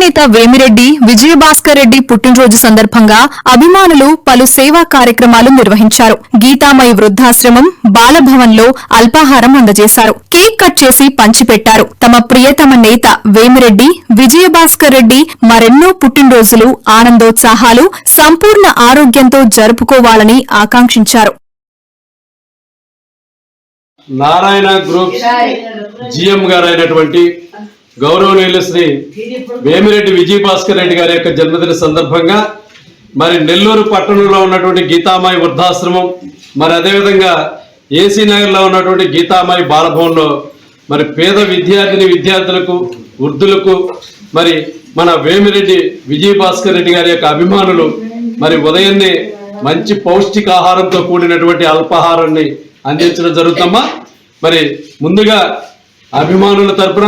నేత వేమిరెడ్డి విజయభాస్కర్ రెడ్డి పుట్టినరోజు సందర్భంగా అభిమానులు పలు సేవా కార్యక్రమాలు నిర్వహించారు. గీతామయి వృద్ధాశ్రమం, బాలభవన్లో అల్పాహారం అందజేశారు. కేక్ కట్ చేసి పంచిపెట్టారు. తమ ప్రియతమ నేత వేమిరెడ్డి విజయభాస్కర్ రెడ్డి మరెన్నో పుట్టినరోజులు ఆనందోత్సాహాలు సంపూర్ణ ఆరోగ్యంతో జరుపుకోవాలని ఆకాంక్షించారు. నారాయణ గ్రూప్ జిఎం గారు అయినటువంటి గౌరవనీయులు శ్రీ వేమిరెడ్డి విజయభాస్కర్ రెడ్డి గారి యొక్క జన్మదిన సందర్భంగా మరి నెల్లూరు పట్టణంలో ఉన్నటువంటి గీతామాయి వృద్ధాశ్రమం, మరి అదేవిధంగా ఏసీ నగర్లో ఉన్నటువంటి గీతామాయి బాలభవన్లో మరి పేద విద్యార్థులకు వృద్ధులకు మరి మన వేమిరెడ్డి విజయభాస్కర్ రెడ్డి గారి యొక్క అభిమానులు మరి ఉదయాన్నే మంచి పౌష్టికాహారంతో కూడినటువంటి అల్పాహారాన్ని అందించడం జరుగుతుందమ్మా. మరి ముందుగా అభిమానుల తరపున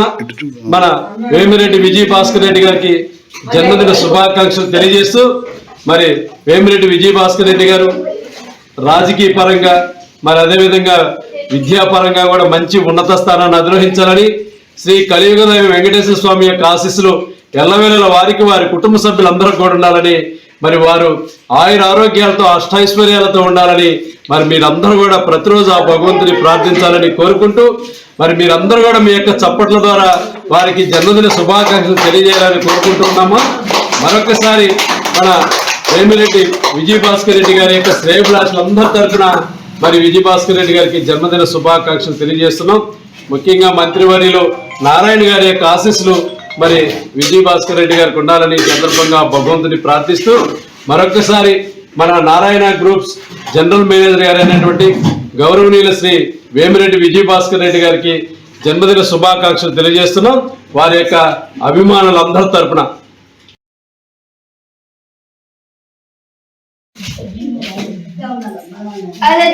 మన వేమిరెడ్డి విజయభాస్కర్ రెడ్డి గారికి జన్మదిన శుభాకాంక్షలు తెలియజేస్తూ, మరి వేమిరెడ్డి విజయభాస్కర్ రెడ్డి గారు రాజకీయ పరంగా మరి అదేవిధంగా విద్యాపరంగా కూడా మంచి ఉన్నత స్థానాన్ని అధిరోహించాలని, శ్రీ కలియుగదైవ వెంకటేశ్వర స్వామి యొక్క ఆశీస్సులు ఎల్లవేళల వారికి వారి కుటుంబ సభ్యులందరూ కూడా ఉండాలని, మరి వారు ఆయుర ఆరోగ్యాలతో అష్టైశ్వర్యాలతో ఉండాలని మరి మీరందరూ కూడా ప్రతిరోజు ఆ భగవంతుని ప్రార్థించాలని కోరుకుంటూ, మరి మీరందరూ కూడా మీ యొక్క చప్పట్ల ద్వారా వారికి జన్మదిన శుభాకాంక్షలు తెలియజేయాలని కోరుకుంటున్నాము. మరొకసారి మన వేమిరెడ్డి విజయభాస్కర్ రెడ్డి గారి యొక్క శ్రేయభిలాషులందరి తరఫున మరి విజయభాస్కర్ రెడ్డి గారికి జన్మదిన శుభాకాంక్షలు తెలియజేస్తున్నాం. ముఖ్యంగా మంత్రివర్యులు నారాయణ గారి యొక్క ఆశీస్సులు మరి విజయభాస్కర్ రెడ్డి గారికి ఉండాలని సందర్భంగా భగవంతుని ప్రార్థిస్తూ, మరొకసారి మన నారాయణ గ్రూప్స్ జనరల్ మేనేజర్ గారు అయినటువంటి గౌరవనీయులు శ్రీ వేమిరెడ్డి విజయభాస్కర్ రెడ్డి గారికి జన్మదిన శుభాకాంక్షలు తెలియజేస్తున్నాం వారి యొక్క అభిమానులందరి తరపున. అదే